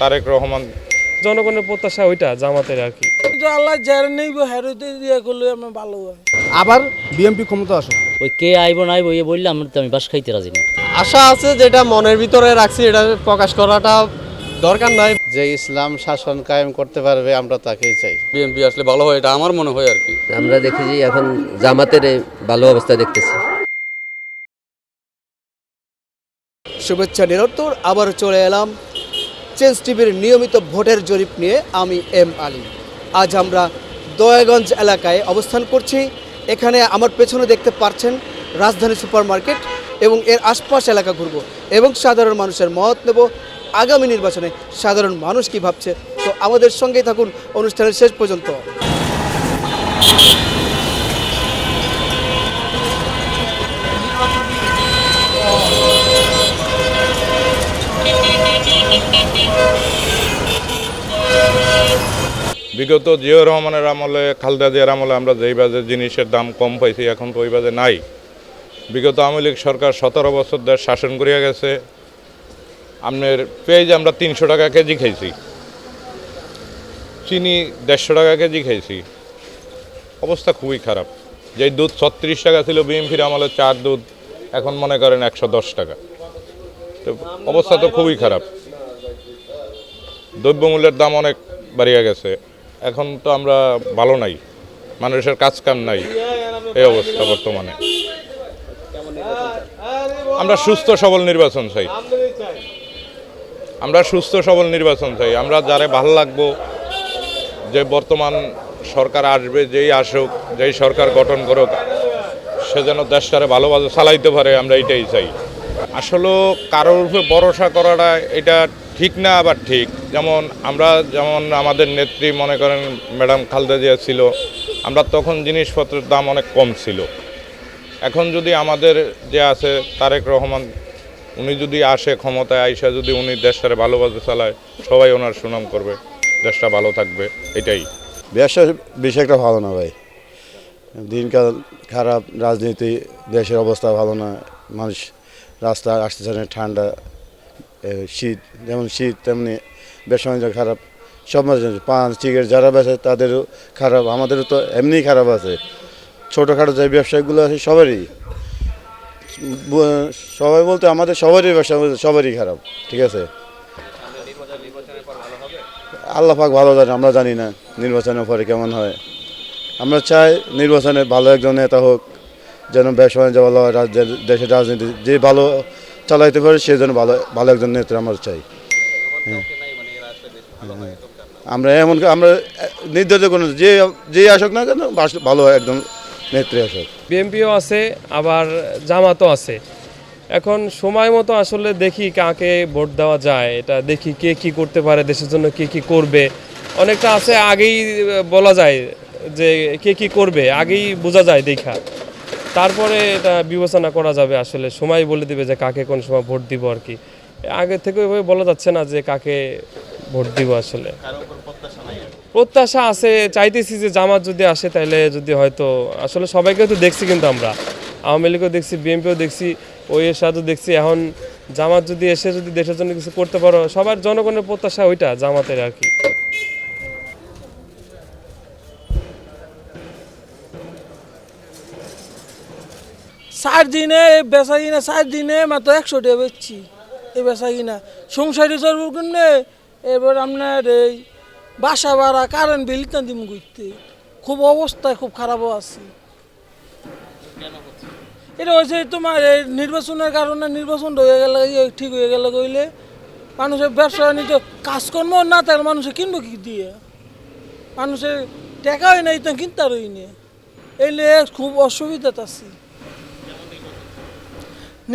তারেক রহমান। জনগণের প্রত্যাশা ওইটা জামাতের আর কি। আল্লাহ যারা নেইব হেরোতে দিয়ে করলে আমার ভালো হয়। আবার বিএনপি ক্ষমতা আসুক। ওই কে আইব না আইব বললে আমি বাস খাইতে রাজি না। আশা আছে, যেটা মনের ভিতরে রাখছি এটা প্রকাশ করাটা দরকার নাই। যে ইসলাম শাসন কায়েম করতে পারবে আমরা তাকেই চাই। বিএনপি আসলে ভালো হয়, এটা আমার মনে হয় আর কি। আমরা দেখেছি এখন জামাতের ভালো অবস্থা দেখতেছি। শুভেচ্ছা নিরন্তর আবার চলে এলাম চেঞ্জ টিভির নিয়মিত ভোটের জরিপ নিয়ে। আমি এম আলী। আজ আমরা দয়াগঞ্জ এলাকায় অবস্থান করছি। এখানে আমার পেছনে দেখতে পাচ্ছেন রাজধানী সুপার মার্কেট এবং এর আশপাশ এলাকা ঘুরবো এবং সাধারণ মানুষের মত নেব আগামী নির্বাচনে সাধারণ মানুষ কি ভাবছে। তো আমাদের সঙ্গেই থাকুন অনুষ্ঠানের শেষ পর্যন্ত। বিগত জিয়াউর রহমানের আমলে, খালেদা জিয়ার আমলে আমরা যেই বাজে জিনিসের দাম কম পাইছি, এখন তো ওই বাজে নাই। বিগত আওয়ামী লীগ সরকার 17 বছর দেশ শাসন করিয়া গেছে। আপনার পেঁয়াজ আমরা 300 টাকা কেজি খাইছি, চিনি 150 টাকা কেজি খাইছি। অবস্থা খুবই খারাপ। যেই দুধ 36 টাকা ছিল বিএনপির আমলে, চার দুধ এখন মনে করেন 110 টাকা। তো অবস্থা তো খুবই খারাপ। দ্রব্যমূল্যের দাম অনেক বাড়িয়ে গেছে। এখন তো আমরা ভালো নাই, মানুষের কাজ কাম নাই, এই অবস্থা বর্তমানে। আমরা সুস্থ সবল নির্বাচন চাই। আমরা যারে ভালো লাগবো, যে বর্তমান সরকার আসবে, যেই আসুক, যেই সরকার গঠন করুক, সে যেন দেশটারে ভালোভাবে চালাইতে পারে, আমরা এটাই চাই। আসলে কারোর উপরে ভরসা করাটা এটা ঠিক না, আবার ঠিক। যেমন আমাদের নেত্রী মনে করেন ম্যাডাম খালেদা জিয়া ছিল, আমরা তখন জিনিসপত্রের দাম অনেক কম ছিল। এখন যদি আমাদের যে আছে তারেক রহমান, উনি যদি আসে ক্ষমতায়, আইসা যদি উনি দেশটারে ভালোভাবে চালায়, সবাই ওনার সুনাম করবে, দেশটা ভালো থাকবে, এটাই। ব্যবসা বেশি একটা ভালো না ভাই, দিনকাল খারাপ, রাজনীতি, দেশের অবস্থা ভালো না, মানুষ রাস্তা আসতেছে না, ঠান্ডা, শীত, যেমন শীত তেমনি ব্যবসা বাণিজ্য খারাপ, সব মানুষ। পান সিগারেট যারা বেচে তাদেরও খারাপ, আমাদেরও তো এমনিই খারাপ আছে। ছোটোখাটো যে ব্যবসায়ীগুলো আছে সবাই বলতে আমাদের সবারই ব্যবসা, সবারই খারাপ। ঠিক আছে, আল্লাহ পাক ভালো জানে, আমরা জানি না নির্বাচনের পরে কেমন হয়। আমরা চাই নির্বাচনে ভালো একজন নেতা হোক, যেন ব্যবসা বাণিজ্য ভালো হয়, দেশের রাজনীতি যে ভালো চালাইতে পারে সে যেন ভালো একজন নেতা আমরা চাই। আমরা নির্ধারিত কোনো যে আসুক না কেন, ভালো একদম নেত্রী আসুক। বিএনপিও আছে, আবার জামাতও আছে। এখন সময় মতো আসলে দেখি কাকে ভোট দেওয়া যায়, এটা দেখি কে কি করতে পারে, দেশের জন্য কে কি করবে। অনেকটা আছে, আগেই বলা যায় যে কে কি করবে, আগেই বোঝা যায় দেখা, তারপরে এটা বিবেচনা করা যাবে। আসলে সময় বলে দিবে যে কাকে কোন সময় ভোট দিব আর কি। আগে থেকে ওইভাবে বলা যাচ্ছে না যে কাকে ভোট দিব। আসলে প্রত্যাশা আছে, চাইতেছি যে জামাত যদি আসে তাহলে যদি হয়তো, আসলে সবাইকে তো দেখছি, কিন্তু আমরা আওয়ামী লীগও দেখছি, বিএনপিও দেখছি, ওই সাথেও দেখছি। এখন জামাত যদি এসে যদি দেশের জন্য কিছু করতে পারো, সবার জনগণের প্রত্যাশা ওইটা জামাতের আর কি। চার দিনে বেচা কিনা, 4 দিনে মাত্র 100 টাকা বেচছি এই বেচা কিনা। সংসারী চলবো কিনে, এবার আপনার এই বাসা ভাড়া, কারেন্ট বিল ইত্যাদি ঘুরতে খুব অবস্থায় খুব খারাপও আছে। এটা হয়েছে তোমার এই নির্বাচনের কারণে, নির্বাচনটা হয়ে গেলে ঠিক হয়ে গেলে কইলে মানুষের ব্যবসা বাণিজ্য কাজকর্ম না থাকলে মানুষে কিনবো কি দিয়ে, মানুষের টাকা হয় না, ইতাম কিনতে রই না, এই নিয়ে খুব অসুবিধাতে আছে।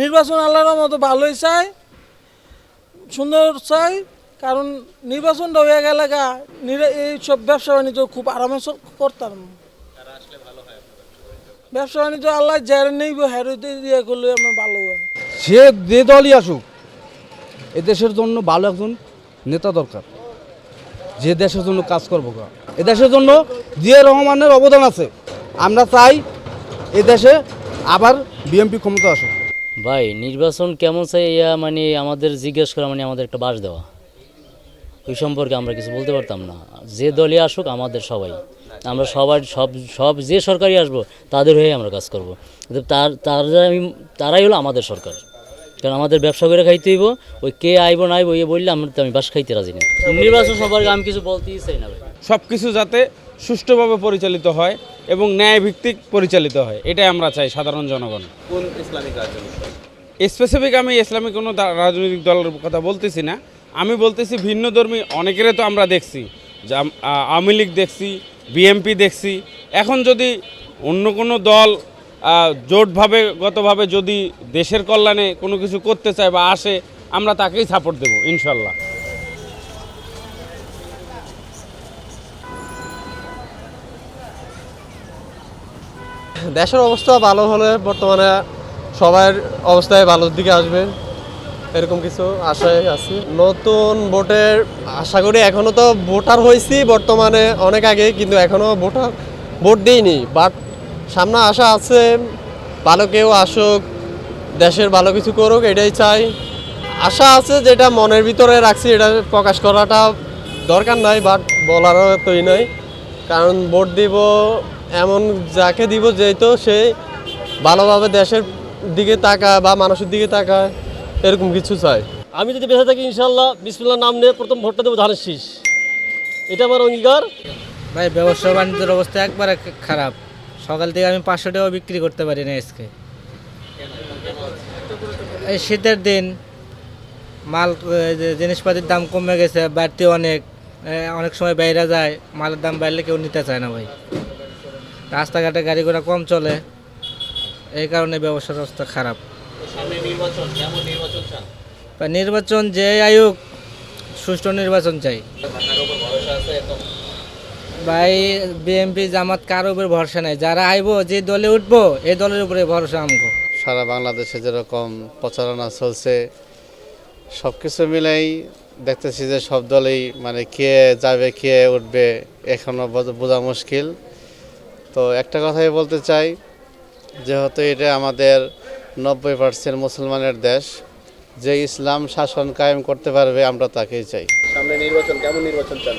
নির্বাচন আল্লাহর মতো ভালোই চাই, সুন্দর চাই, কারণ নির্বাচনটা হয়ে গেলে এই সব ব্যবসা বাণিজ্য খুব আরামে করতাম। ব্যবসা বাণিজ্য আল্লাহ যারা নেইব হেরোতে দিয়ে করলে আমার ভালো হয়। সে যে দলই আসুক, এ দেশের জন্য ভালো একজন নেতা দরকার, যে দেশের জন্য কাজ করবো। এ দেশের জন্য জিয়াউর রহমানের অবদান আছে। আমরা চাই এ দেশে আবার বিএনপি ক্ষমতা আসুক। ভাই নির্বাচন কেমন চাই, মানে আমাদের জিজ্ঞেস করা মানে আমাদের একটা বাস দেওয়া। ওই সম্পর্কে আমরা কিছু বলতে পারতাম না। যে দলই আসুক আমাদের সবাই, আমরা সবার সব যে সরকারই আসবো তাদের হয়ে আমরা কাজ করব। তারাই হলো আমাদের সরকার, কারণ আমাদের ব্যবসা করে খাইতে হইব। ওই কে আইব না আইব ইয়ে বললে আমি বাস খাইতে রাজি না। নির্বাচন সম্পর্কে আমি কিছু বলতেই চাই না ভাই। সব কিছু যাতে সুষ্ঠুভাবে পরিচালিত হয় এবং ন্যায়ভিত্তিক পরিচালিত হয়, এটাই আমরা চাই সাধারণ জনগণ। কোন ইসলামিক রাজনৈতিক দল? স্পেসিফিক আমি ইসলামিক কোনো রাজনৈতিক দলের কথা বলতেছি না, আমি বলতেছি ভিন্নধর্মী অনেকেরই তো আমরা দেখছি, যা আওয়ামী লীগ দেখছি, বিএনপি দেখছি। এখন যদি অন্য কোনো দল জোটভাবে গতভাবে যদি দেশের কল্যাণে কোনো কিছু করতে চায় বা আসে, আমরা তাকেই সাপোর্ট দেব ইনশাল্লাহ। দেশের অবস্থা ভালো হলে বর্তমানে সবার অবস্থায় ভালোর দিকে আসবে, এরকম কিছু আশায় আছি। নতুন ভোটের আশা করি, এখনও তো ভোটার হয়েছি বর্তমানে অনেক আগে, কিন্তু এখনও ভোট দিইনি। বাট সামনে আশা আছে, ভালো কেউ আসুক, দেশের ভালো কিছু করুক, এটাই চাই। আশা আছে, যেটা মনের ভিতরে রাখছি এটা প্রকাশ করাটা দরকার নাই, বাট বলারও তোই নয়। কারণ ভোট দিব এমন যাকে দিব যেই তো সে ভালোভাবে দেশের দিকে তাকায় বা মানুষের দিকে তাকায়, এরকম কিছু চাই। আমি যদি বেঁচে থাকি ইনশাল্লাহ বিসমিল্লাহ নাম নিয়ে প্রথম ভোটটা দেবো ধানের শীষ, এটা আমার অঙ্গীকার। ভাই ব্যবসা বাণিজ্যের অবস্থা একবারে খারাপ। সকাল থেকে আমি 500 টাকা বিক্রি করতে পারি না আজকে। এই শীতের দিন মাল জিনিসপাতির দাম কমে গেছে, বাড়তি অনেক সময় বাইরে যায়, মালের দাম বাড়লে কেউ নিতে চায় না ভাই। রাস্তাঘাটে গাড়ি ঘোড়া কম চলে, এই কারণে ব্যবসার অবস্থা খারাপ। নির্বাচন যে আয়োগ সুষ্ঠু নির্বাচন চাই ভাই। বিএনপি জামাত কারো উপর ভরসা নাই, যারা আইব যে দলে উঠবো এই দলের উপরে ভরসা আমগো। সারা বাংলাদেশে যেরকম প্রচারণা চলছে, সব কিছু মিলেই দেখতেছি যে সব দলেই মানে কে যাবে কে উঠবে এখনও বোঝা মুশকিল। তো একটা কথাই বলতে চাই, যেহেতু এটা আমাদের 90% মুসলমানের দেশ, যে ইসলাম শাসন কায়েম করতে পারবে আমরা তাকেই চাই। সামনে নির্বাচন, কেমন নির্বাচন চান?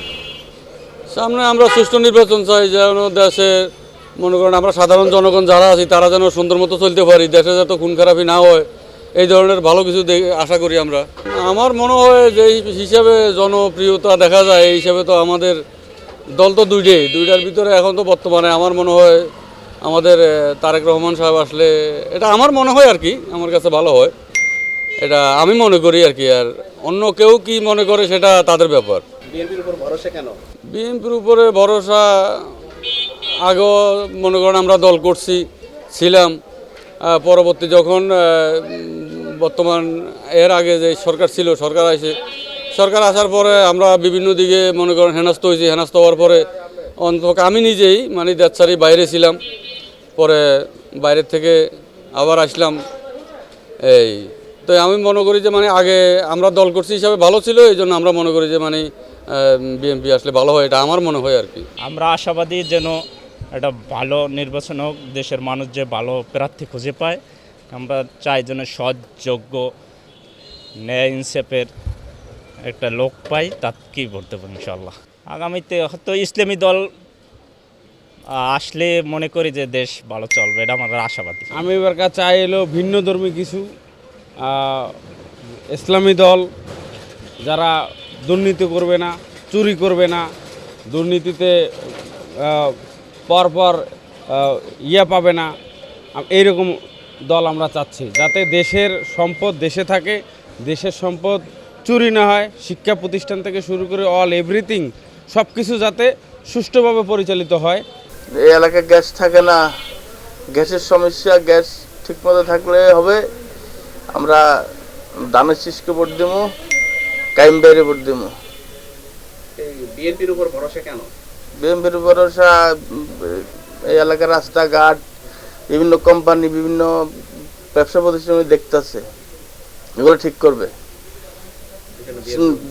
সামনে আমরা সুষ্ঠু নির্বাচন চাই, যেন দেশে মনে করেন আমরা সাধারণ জনগণ যারা আছি তারা যেন সুন্দর মতো চলতে পারি, দেশে যাতে খুন খারাপি না হয়, এই ধরনের ভালো কিছু আশা করি আমরা। আমার মনে হয় যে হিসাবে জনপ্রিয়তা দেখা যায়, এই হিসাবে তো আমাদের দল তো দুইটার ভিতরে এখন তো বর্তমানে আমার মনে হয় আমাদের তারেক রহমান সাহেব আসলে, এটা আমার মনে হয় আর কি, আমার কাছে ভালো হয়, এটা আমি মনে করি আর কি। আর অন্য কেউ কি মনে করে সেটা তাদের ব্যাপার। বিএনপির উপর ভরসা কেন? বিএনপির উপরে ভরসা, আগেও মনে করেন আমরা দল ছিলাম, পরবর্তী যখন বর্তমান এর আগে যে সরকার ছিল, সরকার আসার পরে আমরা বিভিন্ন দিকে মনে করেন হেনস্থ হয়েছি। হেনস্থ হওয়ার পরে অন্তত আমি নিজেই মানে দেশ ছাড়ি বাইরে ছিলাম, পরে বাইরের থেকে আবার আসলাম। এই তো আমি মনে করি যে মানে আগে আমরা দল করছি হিসাবে ভালো ছিল, এই জন্য আমরা মনে করি যে মানে বিএনপি আসলে ভালো হয়, এটা আমার মনে হয় আর কি। আমরা আশাবাদী যেন একটা ভালো নির্বাচন হোক, দেশের মানুষ যে ভালো প্রার্থী খুঁজে পায়। আমরা চাই যেন সৎ, যোগ্য, ন্যায় ইনসাফের একটা লোক পাই, তাকেই ভোট দেবো ইনশাল্লাহ। আগামীতে হয়তো ইসলামী দল আসলে মনে করি যে দেশ ভালো চলবে, এটা আমাদের আশাবাদী। আমি এবার কাছে চাই এলো ভিন্নধর্মী কিছু ইসলামী দল, যারা দুর্নীতি করবে না, চুরি করবে না, দুর্নীতিতে পরপর পাবে না, এইরকম দল আমরা চাচ্ছি, যাতে দেশের সম্পদ দেশে থাকে, দেশের সম্পদ চুরি না হয়, শিক্ষা প্রতিষ্ঠান থেকে শুরু করে এভরিথিং সব কিছু যাতে সুষ্ঠুভাবে পরিচালিত হয়। এই এলাকায় গ্যাস থাকে না, গ্যাসের সমস্যা, গ্যাস ঠিকমতো থাকলে হবে। আমরা দানের শীষকে ভোট দেবো, কাইম বাইরে ভোট দেবো। বিএনপির উপর ভরসা কেন? বিএনপির ভরসা, এই এলাকার রাস্তাঘাট, বিভিন্ন কোম্পানি, বিভিন্ন ব্যবসা প্রতিষ্ঠান দেখতেছে, এগুলো ঠিক করবে।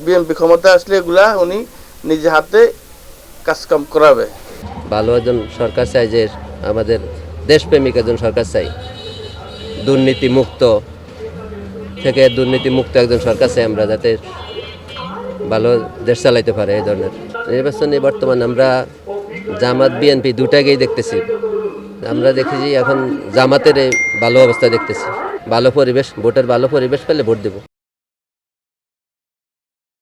বিএনপি ক্ষমতা আসলে এগুলা উনি নিজে হাতে কাজকাম করাবে। ভালো একজন সরকার চাই, যে আমাদের দেশপ্রেমিক একজন সরকার চাই, দুর্নীতিমুক্ত একজন সরকার চাই আমরা, যাতে ভালো দেশ চালাইতে পারে। এই ধরনের নির্বাচনে বর্তমানে আমরা জামাত বিএনপি দুটাকেই দেখতেছি। আমরা দেখেছি এখন জামাতের ভালো অবস্থা দেখতেছি, ভালো পরিবেশ, ভোটের ভালো পরিবেশ পেলে ভোট দেব।